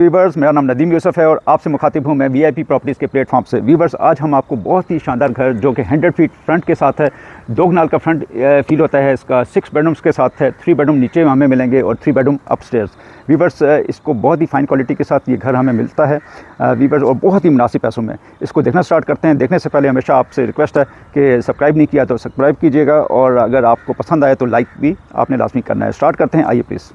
Viewers, मेरा नाम नदीम यूसुफ है और आपसे मुखातिब हूँ मैं वीआईपी प्रॉपर्टीज़ के प्लेटफॉर्म से। वीवर्स, आज हम आपको बहुत ही शानदार घर जो कि 100 फीट फ्रंट के साथ है, 2 कनाल का फ्रंट फील होता है इसका, 6 बेडरूम्स के साथ है, 3 बेडरूम नीचे हमें मिलेंगे और 3 बेडरूम अपस्टेयर्स। वीवर्स, इसको बहुत ही फाइन क्वालिटी के साथ ये घर हमें मिलता है वीवर्स, और बहुत ही मुनासिब पैसों में। इसको देखना स्टार्ट करते हैं। देखने से पहले हमेशा आपसे रिक्वेस्ट है कि सब्सक्राइब नहीं किया तो सब्सक्राइब कीजिएगा, और अगर आपको पसंद आए तो लाइक भी आपने लाजमी करना है। स्टार्ट करते हैं, आइए प्लीज़।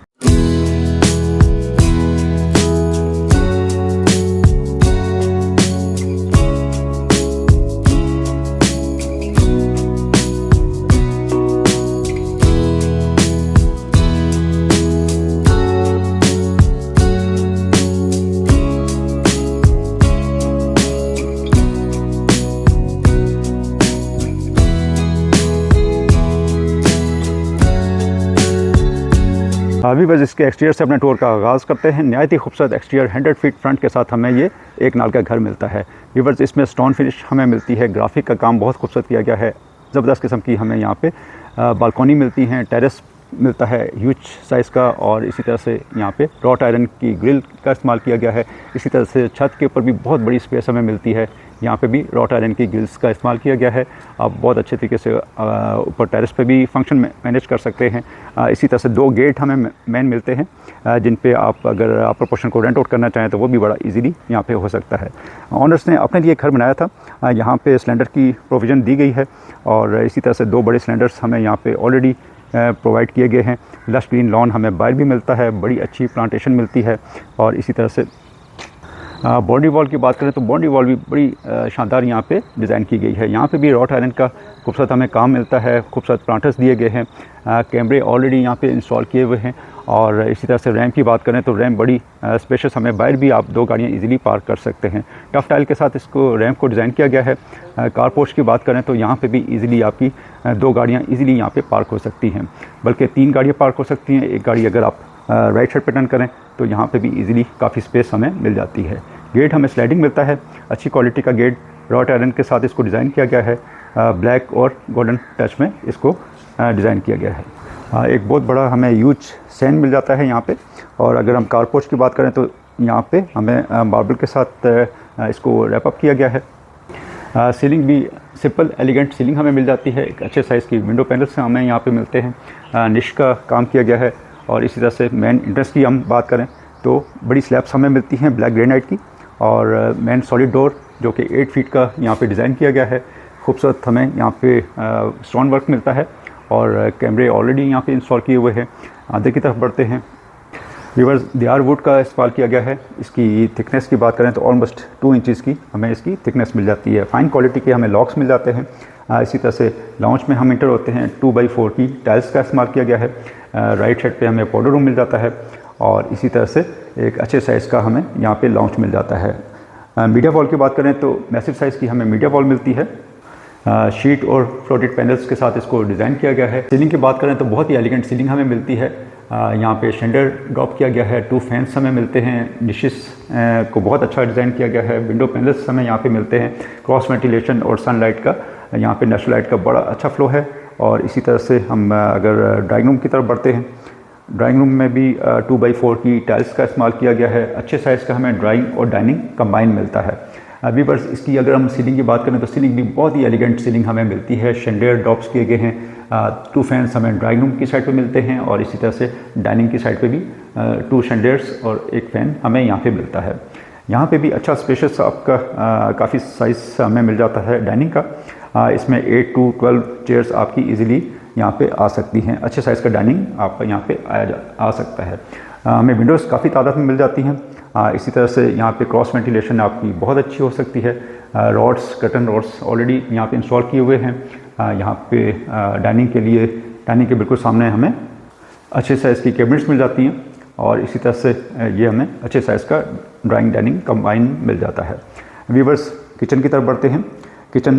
वीवर्स, इसके एक्सटीरियर से अपने टूर का आगाज़ करते हैं। नहायत ही खूबसूरत एक्सटीरियर 100 फीट फ्रंट के साथ हमें ये 1 कनाल का घर मिलता है। वीवर्स, इसमें स्टोन फिनिश हमें मिलती है, ग्राफिक का काम बहुत खूबसूरत किया गया है। ज़बरदस्त किस्म की हमें यहाँ पे बालकोनी मिलती हैं, टेरेस मिलता है ह्यूज साइज़ का, और इसी तरह से यहाँ पे रॉट आयरन की ग्रिल का इस्तेमाल किया गया है। इसी तरह से छत के ऊपर भी बहुत बड़ी स्पेस हमें मिलती है, यहाँ पे भी रॉट आयरन की ग्रिल्स का इस्तेमाल किया गया है। आप बहुत अच्छे तरीके से ऊपर टेरेस पे भी फंक्शन मैनेज कर सकते हैं। इसी तरह से 2 गेट हमें मेन मिलते हैं, जिन पे आप अगर अपर पोर्शन को रेंट आउट करना चाहें तो वो भी बड़ा इजीली यहाँ पे हो सकता है। ऑनर्स ने अपने लिए घर बनाया था। यहाँ पे सिलेंडर की प्रोविज़न दी गई है, और इसी तरह से 2 बड़े सिलेंडर्स हमें यहाँ पे ऑलरेडी प्रोवाइड किए गए हैं। लश ग्रीन लॉन हमें बाहर भी मिलता है, बड़ी अच्छी प्लांटेशन मिलती है। और इसी तरह से बाउंड्री वॉल की बात करें तो बाउंड्री वॉल भी बड़ी शानदार यहाँ पे डिज़ाइन की गई है। यहाँ पे भी रॉट आयरन का खूबसूरत हमें काम मिलता है, खूबसूरत प्लांटर्स दिए गए हैं, कैमरे ऑलरेडी यहाँ पे इंस्टॉल किए हुए हैं। और इसी तरह से रैम्प की बात करें तो रैम्प बड़ी स्पेशियस, हमें बाहर भी आप 2 गाड़ियाँ इजीली पार्क कर सकते हैं। टफ टाइल के साथ इसको रैम्प को डिज़ाइन किया गया है। कार पोर्च की बात करें तो यहाँ पे भी इजीली आपकी 2 गाड़ियाँ इजीली यहाँ पे पार्क हो सकती हैं, बल्कि 3 गाड़ियाँ पार्क हो सकती हैं। एक गाड़ी अगर आप राइट साइड पर टर्न करें तो यहाँ पे भी इजीली काफ़ी स्पेस हमें मिल जाती है। गेट हमें स्लाइडिंग मिलता है, अच्छी क्वालिटी का गेट रॉट आयरन के साथ इसको डिज़ाइन किया गया है। ब्लैक और गोल्डन टच में इसको डिज़ाइन किया गया है। एक बहुत बड़ा हमें ह्यूज सैंड मिल जाता है यहाँ पे। और अगर हम कार पोर्च की बात करें तो यहाँ पे हमें मार्बल के साथ इसको रैप अप किया गया है। सीलिंग भी सिंपल एलिगेंट सीलिंग हमें मिल जाती है। एक अच्छे साइज़ की विंडो पैनल्स हमें यहाँ पे मिलते हैं। निश का काम किया गया है। और इसी तरह से मेन इंट्रेंस की हम बात करें तो बड़ी स्लैब्स हमें मिलती हैं ब्लैक ग्रेनाइट की, और मेन सॉलिड डोर जो कि 8 फीट का यहाँ पे डिज़ाइन किया गया है। खूबसूरत हमें यहाँ पे स्टोन वर्क मिलता है, और कैमरे ऑलरेडी यहाँ पे इंस्टॉल किए हुए हैं। अंदर की तरफ बढ़ते हैं। वीवर्स, दियार वुड का इस्तेमाल किया गया है। इसकी थिकनेस की बात करें तो ऑलमोस्ट 2 इंचज़ की हमें इसकी थिकनेस मिल जाती है। फाइन क्वालिटी के हमें लॉक्स मिल जाते हैं। इसी तरह से लाउंज में हम इंटर होते हैं, 2x4 की टाइल्स का इस्तेमाल किया गया है। राइट साइड पे हमें पाउडर रूम मिल जाता है, और इसी तरह से एक अच्छे साइज़ का हमें यहाँ पे लाउंज मिल जाता है। मीडिया वॉल की बात करें तो मैसिव साइज़ की हमें मीडिया वॉल मिलती है। शीट और फ्लोटेड पैनल्स के साथ इसको डिज़ाइन किया गया है। सीलिंग की बात करें तो बहुत ही एलिगेंट सीलिंग हमें मिलती है। यहाँ पे शेंडर ड्रॉप किया गया है, 2 फैंस हमें मिलते हैं। डिशेस को बहुत अच्छा डिज़ाइन किया गया है। विंडो पैनल्स हमें यहाँ पे मिलते हैं। क्रॉस वेंटिलेशन और सनलाइट का यहाँ पे नेचुरल लाइट का बड़ा अच्छा फ्लो है। और इसी तरह से हम अगर ड्राइंग रूम की तरफ बढ़ते हैं, ड्राइंग रूम में भी 2x4 की टाइल्स का इस्तेमाल किया गया है। अच्छे साइज़ का हमें ड्राइंग और डाइनिंग कंबाइन मिलता है। वीवर्स, इसकी अगर हम सीलिंग की बात करें तो सीलिंग भी बहुत ही एलिगेंट सीलिंग हमें मिलती है। शेंडियर ड्रॉप्स किए गए हैं। 2 फैंस हमें ड्राइंग रूम की साइड पे मिलते हैं, और इसी तरह से डाइनिंग की साइड पे भी 2 शेंडियर्स और 1 फैन हमें यहाँ पे मिलता है। यहाँ पे भी अच्छा स्पेशियस आपका काफ़ी साइज़ हमें मिल जाता है डाइनिंग का। इसमें 8 to 12 चेयर्स आपकी इजीली यहाँ पे आ सकती हैं। अच्छे साइज़ का डाइनिंग आपका यहाँ पे आ सकता है। हमें विंडोज़ काफ़ी तादाद में मिल जाती हैं। इसी तरह से यहाँ पे क्रॉस वेंटिलेशन आपकी बहुत अच्छी हो सकती है। रॉड्स, कर्टन रॉड्स ऑलरेडी यहाँ पे इंस्टॉल किए हुए हैं। यहाँ पे डाइनिंग के बिल्कुल सामने हमें अच्छे साइज़ की कैबिनेट्स मिल जाती हैं, और इसी तरह से ये हमें अच्छे साइज़ का ड्राइंग डाइनिंग कंबाइन मिल जाता है। वीवर्स, किचन की तरफ बढ़ते हैं। किचन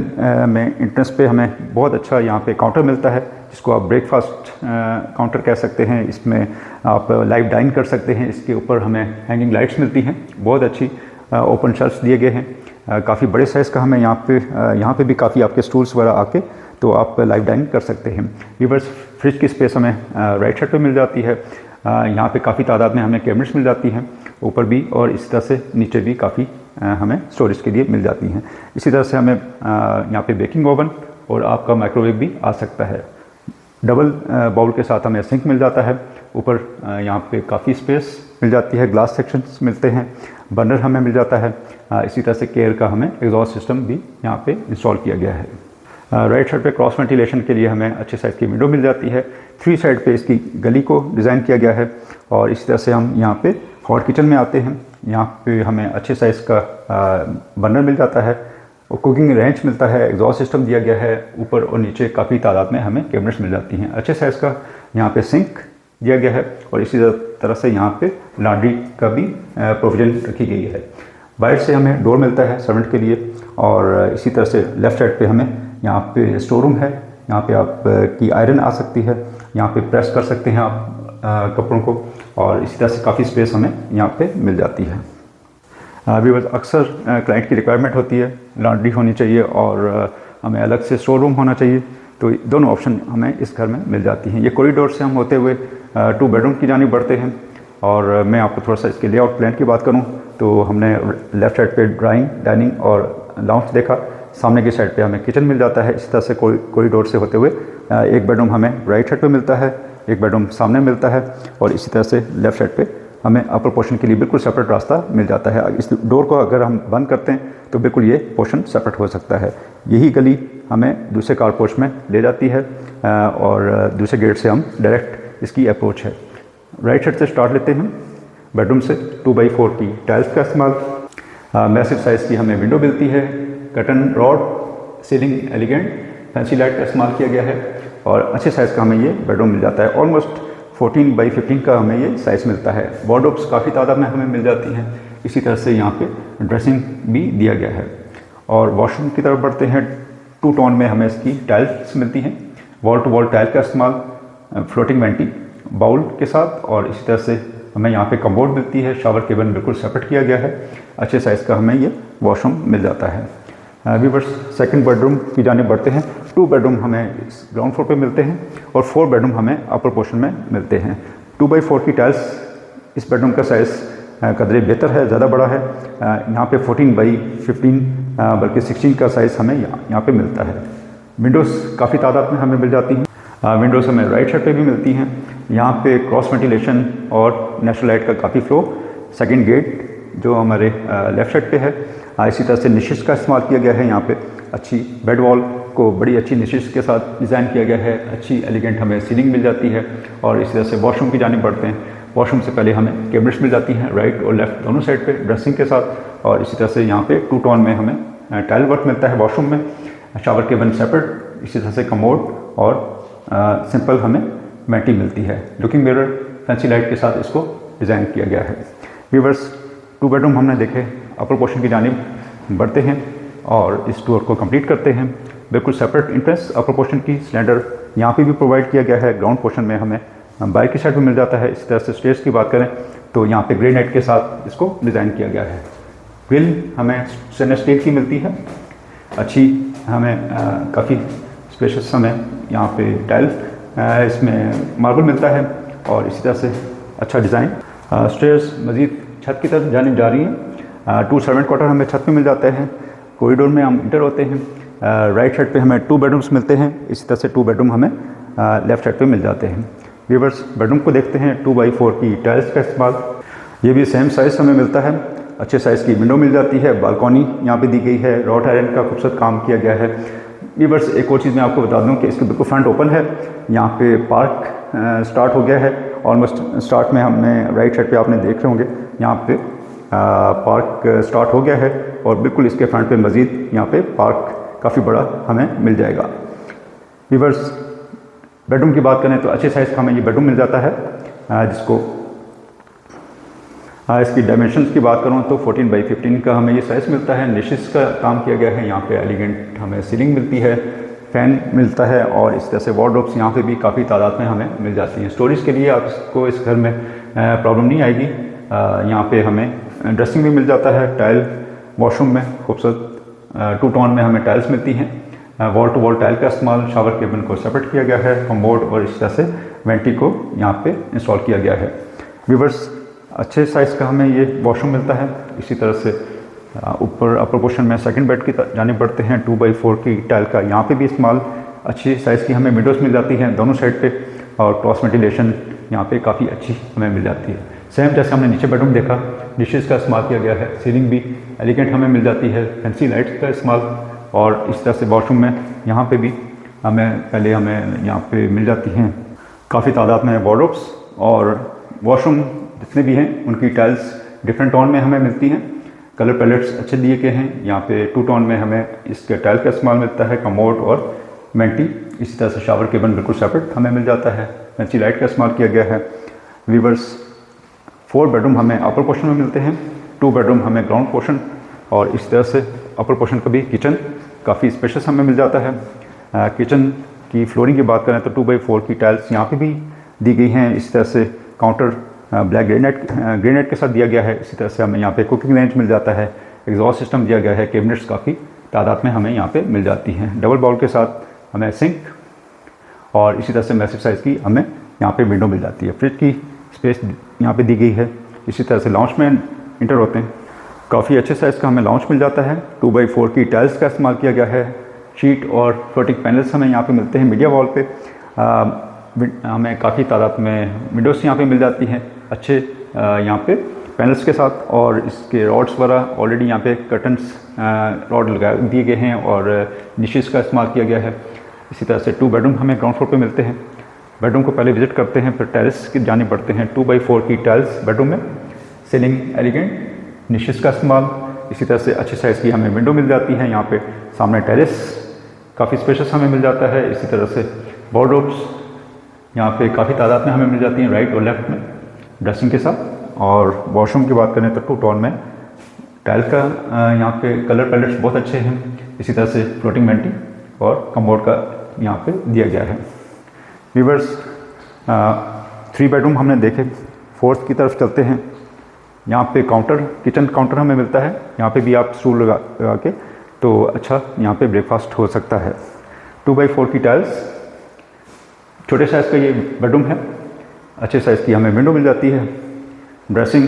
में एंट्रेंस पे हमें बहुत अच्छा यहाँ पे काउंटर मिलता है, जिसको आप ब्रेकफास्ट काउंटर कह सकते हैं। इसमें आप लाइव डाइन कर सकते हैं। इसके ऊपर हमें हैंगिंग लाइट्स मिलती हैं, बहुत अच्छी ओपन शेल्फ्स दिए गए हैं। काफ़ी बड़े साइज़ का हमें यहाँ पे भी काफ़ी आपके स्टूल्स वगैरह आके तो आप लाइव डाइन कर सकते हैं। वीवर्स, फ्रिज की स्पेस हमें राइट साइड पे मिल जाती है। यहाँ पे काफ़ी तादाद में हमें कैबिनेट्स मिल जाती हैं, ऊपर भी और इसी तरह से नीचे भी काफ़ी हमें स्टोरेज के लिए मिल जाती हैं। इसी तरह से हमें यहाँ पे बेकिंग ओवन और आपका माइक्रोवेव भी आ सकता है। डबल बाउल के साथ हमें सिंक मिल जाता है। ऊपर यहाँ पे काफ़ी स्पेस मिल जाती है, ग्लास सेक्शंस मिलते हैं, बर्नर हमें मिल जाता है। इसी तरह से केयर का हमें एग्जॉस्ट सिस्टम भी यहाँ पे इंस्टॉल किया गया है। राइट साइड पे क्रॉस वेंटिलेशन के लिए हमें अच्छे साइज़ की विंडो मिल जाती है। 3 साइड पे इसकी गली को डिज़ाइन किया गया है। और इसी तरह से हम यहाँ पे हॉट किचन में आते हैं। यहाँ पे हमें अच्छे साइज़ का बर्नर मिल जाता है और कुकिंग रेंज मिलता है, एग्जॉस्ट सिस्टम दिया गया है। ऊपर और नीचे काफ़ी तादाद में हमें कैबिनेट्स मिल जाती हैं। अच्छे साइज़ का यहाँ पे सिंक दिया गया है और इसी तरह से यहाँ पे लॉन्ड्री का भी प्रोविज़न रखी गई है। बाहर से हमें डोर मिलता है सर्वेंट के लिए और इसी तरह से लेफ़्ट साइड पे हमें यहाँ पे स्टोर रूम है। यहाँ पे आप की आयरन आ सकती है, यहाँ पे प्रेस कर सकते हैं आप कपड़ों को और इसी तरह से काफ़ी स्पेस हमें यहाँ पे मिल जाती है। व्यूअर्स, अक्सर क्लाइंट की रिक्वायरमेंट होती है लॉन्ड्री होनी चाहिए और हमें अलग से स्टोर रूम होना चाहिए, तो दोनों ऑप्शन हमें इस घर में मिल जाती हैं। ये कॉरिडोर से हम होते हुए 2 बेडरूम की जानिब बढ़ते हैं और मैं आपको थोड़ा सा इसके लेआउट प्लान की बात करूं तो हमने लेफ़्ट साइड पे ड्राइंग, डाइनिंग और लाउंज देखा। सामने की साइड पे हमें किचन मिल जाता है। इसी तरह से कॉरिडोर से होते हुए 1 बेडरूम हमें राइट साइड पे मिलता है, 1 बेडरूम सामने मिलता है और इसी तरह से लेफ़्ट साइड पे हमें अपर पोर्शन के लिए बिल्कुल सेपरेट रास्ता मिल जाता है। इस डोर को अगर हम बंद करते हैं तो बिल्कुल ये पोर्शन सेपरेट हो सकता है। यही गली हमें दूसरे कार पोर्च में ले जाती है और दूसरे गेट से हम डायरेक्ट इसकी अप्रोच है। राइट साइड से स्टार्ट लेते हैं। बेडरूम से 2x4 की टाइल्स का इस्तेमाल, मैसिव साइज़ की हमें विंडो मिलती है, curtain rod, ceiling elegant, fancy light का इस्तेमाल किया गया है और अच्छे साइज़ का हमें ये बेडरूम मिल जाता है। ऑलमोस्ट 14x15 का हमें ये साइज़ मिलता है। वार्डरोब्स काफ़ी तादाद में हमें मिल जाती हैं। इसी तरह से यहाँ पे ड्रेसिंग भी दिया गया है। और वॉशरूम की तरफ बढ़ते हैं। 2 टोन में हमें इसकी टाइल्स मिलती हैं, वॉल टू वॉल टाइल का इस्तेमाल, फ्लोटिंग वेंटी बाउल के साथ और इसी तरह से हमें यहाँ पे कमोड मिलती है। शावर केबिन बिल्कुल सेपरेट किया गया है। अच्छे साइज़ का हमें ये वॉशरूम मिल जाता है। व्यूअर्स, सेकंड बेडरूम की जानिब बढ़ते हैं। 2 बेडरूम हमें इस ग्राउंड फ्लोर पे मिलते हैं और 4 बेडरूम हमें अपर पोर्शन में मिलते हैं। 2x4 की टाइल्स, इस बेडरूम का साइज़ कदरे बेहतर है, ज़्यादा बड़ा है। यहाँ पे 14x15 बल्कि 16 का साइज़ हमें यहाँ पे मिलता है। विंडोज़ काफ़ी तादाद में हमें मिल जाती हैं। विंडोज़ हमें राइट साइड पे भी मिलती हैं। यहाँ पे क्रॉस वेंटिलेशन और नेचुरल लाइट का काफ़ी फ्लो। सेकंड गेट जो हमारे लेफ़्ट साइड पे है। इसी तरह से निशिस का इस्तेमाल किया गया है। यहाँ पे अच्छी बेड वॉल को बड़ी अच्छी निशिस के साथ डिज़ाइन किया गया है। अच्छी एलिगेंट हमें सीलिंग मिल जाती है और इसी तरह से वॉशरूम की जानिब बढ़ते हैं। वॉशरूम से पहले हमें कैबिनेट्स मिल जाती हैं राइट और लेफ़्ट दोनों साइड पे ड्रेसिंग के साथ और इसी तरह से यहाँ पे 2 टोन में हमें टाइल वर्क मिलता है वॉशरूम में। शावर केबिन सेपरेट, इसी तरह से कमोड और सिंपल हमें वेंटी मिलती है। लुकिंग मिरर फैंसी लाइट के साथ इसको डिज़ाइन किया गया है। व्यूअर्स, 2 बेडरूम हमने देखे। अपर पोर्शन की जानिब बढ़ते हैं और इस टूर को कंप्लीट करते हैं। बिल्कुल सेपरेट इंट्रेंस अपर पोर्शन की स्लैंडर यहाँ पे भी प्रोवाइड किया गया है। ग्राउंड पोर्शन में हमें बाइक की साइड में मिल जाता है। इसी तरह से स्टेयर्स की बात करें तो यहाँ पे ग्रेनाइट के साथ इसको डिज़ाइन किया गया है। ग्रिल हमें स्टेनलेस स्टील की मिलती है, अच्छी हमें काफ़ी स्पेशियस हमें यहाँ पे टाइल इसमें मार्बल मिलता है और इसी तरह से अच्छा डिज़ाइन। स्टेयर्स मज़ीद छत की तरफ जानिब जा रही है। 2 सर्वेंट क्वार्टर हमें छत पे मिल जाते हैं। कॉरिडोर में हम इंटर होते हैं। राइट साइड पे हमें 2 बेडरूम्स मिलते हैं। इसी तरह से 2 बेडरूम हमें लेफ़्ट साइड पे मिल जाते हैं। व्यूअर्स, बेडरूम को देखते हैं। 2x4 की टाइल्स का इस्तेमाल, ये भी सेम साइज़ हमें मिलता है। अच्छे साइज़ की विंडो मिल जाती है। बालकनी यहाँ पे दी गई है। रॉट आयरन का खूबसूरत काम किया गया है। व्यूअर्स, एक और चीज़ मैं आपको बता दूं कि इसके बिल्कुल फ्रंट ओपन है। यहाँ पे पार्क स्टार्ट हो गया है। ऑलमोस्ट स्टार्ट में हमने राइट साइड पे आपने देख रहे होंगे यहाँ पे पार्क स्टार्ट हो गया है और बिल्कुल इसके फ्रंट पे मज़ीद यहाँ पे पार्क काफ़ी बड़ा हमें मिल जाएगा। व्यूअर्स, बेडरूम की बात करें तो अच्छे साइज़ का हमें ये बेडरूम मिल जाता है जिसको इसकी डायमेंशंस की बात करूँ तो 14x15 का हमें ये साइज़ मिलता है। निशिस का काम किया गया है। यहाँ पे एलिगेंट हमें सीलिंग मिलती है, फ़ैन मिलता है और इस तरह से वार्डरोब्स यहाँ पे भी काफ़ी तादाद में हमें मिल जाती हैं। स्टोरेज के लिए आपको इस घर में प्रॉब्लम नहीं आएगी। यहाँ पे हमें ड्रेसिंग भी मिल जाता है। टाइल वॉशरूम में खूबसूरत 2 टोन में हमें टाइल्स मिलती हैं। वॉल टू वॉल टाइल का इस्तेमाल, शावर केबिन को सेपरेट किया गया है। कमोड और इस तरह से वेंटी को यहाँ पे इंस्टॉल किया गया है। व्यूअर्स, अच्छे साइज़ का हमें ये वॉशरूम मिलता है। इसी तरह से ऊपर अपर पोर्शन में सेकंड बेड की जानिब बढ़ते हैं, 2x4 की टाइल का यहाँ पे भी इस्तेमाल, अच्छी साइज़ की हमें विंडोज़ मिल जाती हैं दोनों साइड पे, और क्रॉस वेंटिलेशन यहाँ पे काफ़ी अच्छी हमें मिल जाती है। सेम जैसे हमने नीचे बेडरूम देखा, डिशेज़ का इस्तेमाल किया गया है, सीलिंग भी एलिगेंट हमें मिल जाती है, फैंसी लाइट्स का इस्तेमाल, और इस तरह से वॉशरूम में यहाँ पे भी हमें यहाँ पे मिल जाती हैं काफ़ी तादाद में वार्डरोब्स, और वॉशरूम जितने भी हैं उनकी टाइल्स डिफरेंट टोन में हमें मिलती हैं। कलर पैलेट्स अच्छे दिए गए हैं। यहाँ पे 2 टोन में हमें इसके टाइल का इस्तेमाल मिलता है, कमोड और मेंटी। इसी तरह से शावर केबिन बिल्कुल सेपरेट हमें मिल जाता है, फैंसी लाइट का इस्तेमाल किया गया है। वीवर्स 4 बेडरूम हमें अपर पोर्शन में मिलते हैं, 2 बेडरूम हमें ग्राउंड पोर्शन, और इस तरह से अपर पोर्शन का भी किचन काफ़ी स्पेशियस हमें मिल जाता है। किचन की फ्लोरिंग की बात करें तो 2x4 की टाइल्स यहाँ पे भी दी गई हैं। इस तरह से काउंटर ब्लैक ग्रेनाइट के साथ दिया गया है। इसी तरह से हमें यहाँ पे कुकिंग रेंज मिल जाता है, एग्जॉस्ट सिस्टम दिया गया है, कैबिनेट्स काफ़ी तादाद में हमें यहाँ पे मिल जाती हैं, डबल बाउल के साथ हमें सिंक, और इसी तरह से मैसिव साइज़ की हमें यहाँ पे विंडो मिल जाती है। फ्रिज की स्पेस यहाँ पे दी गई है। इसी तरह से लाउंज में इंटर होते हैं, काफ़ी अच्छे साइज़ का हमें लाउंज मिल जाता है। 2x4 की टाइल्स का इस्तेमाल किया गया है। शीट और फ्लोटिंग पैनल्स हमें यहाँ पे मिलते हैं मीडिया वॉल पे। हमें काफ़ी तादाद में विंडोज़ यहाँ पे मिल जाती हैं अच्छे यहाँ पे पैनल्स के साथ, और इसके रॉड्स वगैरह ऑलरेडी यहाँ पे कर्टन्स रॉड लगा दिए गए हैं, और निशेज़ का इस्तेमाल किया गया है। इसी तरह से 2 बेडरूम हमें ग्राउंड फ्लोर पे मिलते हैं। बेडरूम को पहले विजिट करते हैं, फिर टेरेस की जाने पड़ते हैं। 2x4 की टाइल्स बेडरूम में, सीलिंग एलिगेंट, निशेज़ का इस्तेमाल। इसी तरह से अच्छे साइज़ की हमें विंडो मिल जाती है। यहाँ पे सामने टेरेस काफ़ी स्पेशियस हमें मिल जाता है। इसी तरह से वार्डरोब्स यहाँ पे काफ़ी तादाद में हमें मिल जाती हैं राइट और लेफ्ट में ड्रेसिंग के साथ। और वॉशरूम की बात करें तो 2 टोन में टाइल का यहाँ पे कलर पैलेट्स बहुत अच्छे हैं। इसी तरह से फ्लोटिंग मेंटी और कमोड का यहाँ पे दिया गया है। व्यूअर्स 3 बेडरूम हमने देखे, 4th की तरफ चलते हैं। यहाँ पे काउंटर, किचन काउंटर हमें मिलता है। यहाँ पे भी आप स्टूल लगा के तो अच्छा यहाँ पे ब्रेकफास्ट हो सकता है। 2x4 की टाइल्स, छोटे साइज़ का ये बेडरूम है, अच्छे साइज़ की हमें विंडो मिल जाती है। ड्रेसिंग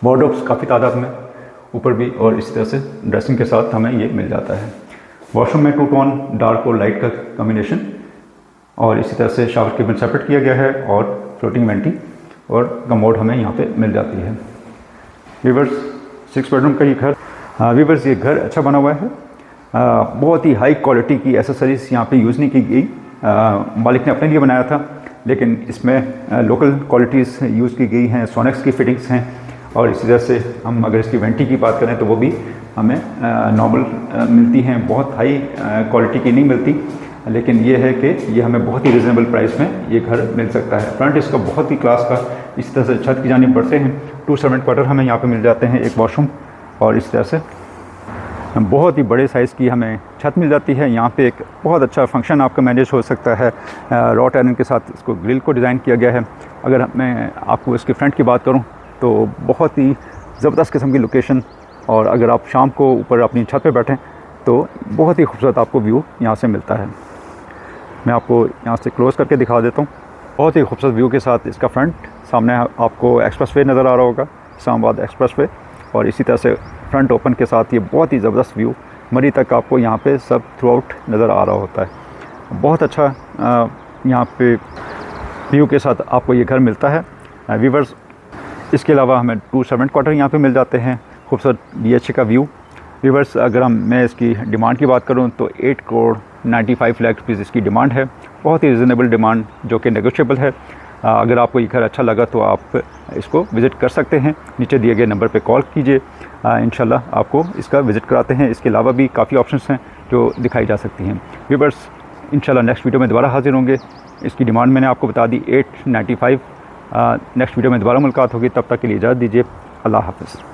वार्डरोब्स काफ़ी तादाद में ऊपर भी, और इस तरह से ड्रेसिंग के साथ हमें ये मिल जाता है। वॉशरूम में 2 टोन डार्क और लाइट का कॉम्बिनेशन, और इसी तरह से शावर केबिन सेपरेट किया गया है, और फ्लोटिंग वेंटी और कमोड हमें यहाँ पे मिल जाती है। व्यूअर्स 6 बेडरूम का ये घर, व्यूअर्स ये घर अच्छा बना हुआ है। बहुत ही हाई क्वालिटी की एसेसरीज यहाँ पे यूज़ नहीं की गई। मालिक ने अपने लिए बनाया था, लेकिन इसमें लोकल क्वालिटीज़ यूज़ की गई हैं, सोनेक्स की फिटिंग्स हैं। और इसी तरह से हम अगर इसकी वेंटी की बात करें तो वो भी हमें नॉर्मल मिलती हैं, बहुत हाई क्वालिटी की नहीं मिलती। लेकिन ये है कि ये हमें बहुत ही रिजनेबल प्राइस में ये घर मिल सकता है। फ्रंट इसका बहुत ही क्लास का, इस तरह से छत की जानिब बढ़ते हैं, 2 सर्वेंट क्वार्टर हमें यहाँ पे मिल जाते हैं, एक वॉशरूम, और इस तरह से बहुत ही बड़े साइज़ की हमें छत मिल जाती है। यहाँ पे एक बहुत अच्छा फंक्शन आपका मैनेज हो सकता है। रॉड आयरन के साथ इसको ग्रिल को डिज़ाइन किया गया है। अगर मैं आपको इसके फ्रंट की बात करूँ तो बहुत ही ज़बरदस्त किस्म की लोकेशन, और अगर आप शाम को ऊपर अपनी छत पे बैठें तो बहुत ही खूबसूरत आपको व्यू यहाँ से मिलता है। मैं आपको यहाँ से क्लोज़ करके दिखा देता हूँ। बहुत ही खूबसूरत व्यू के साथ इसका फ्रंट, सामने आपको एक्सप्रेसवे नज़र आ रहा होगा, इस्लामाबाद एक्सप्रेसवे, और इसी तरह से फ्रंट ओपन के साथ ये बहुत ही ज़बरदस्त व्यू मरी तक आपको यहाँ पे सब थ्रू आउट नज़र आ रहा होता है। बहुत अच्छा यहाँ पे व्यू के साथ आपको ये घर मिलता है। व्यूअर्स इसके अलावा हमें 2 सर्वेंट क्वार्टर यहाँ पे मिल जाते हैं, खूबसूरत BHK का व्यू। व्यूअर्स अगर मैं इसकी डिमांड की बात करूँ तो 8 करोड़ 95 लाख रुपीज़ इसकी डिमांड है। बहुत ही रिजनेबल डिमांड जो कि नेगोशिएबल है। अगर आपको ये घर अच्छा लगा तो आप इसको विज़िट कर सकते हैं। नीचे दिए गए नंबर पे कॉल कीजिए, इंशाल्लाह आपको इसका विज़िट कराते हैं। इसके अलावा भी काफ़ी ऑप्शंस हैं जो दिखाई जा सकती हैं। व्यूअर्स इंशाल्लाह नेक्स्ट वीडियो में दोबारा हाजिर होंगे। इसकी डिमांड मैंने आपको बता दी 895। नेक्स्ट वीडियो में दोबारा मुलाकात होगी, तब तक के लिए इजाज़त दीजिए। अल्लाह हाफ़िज़।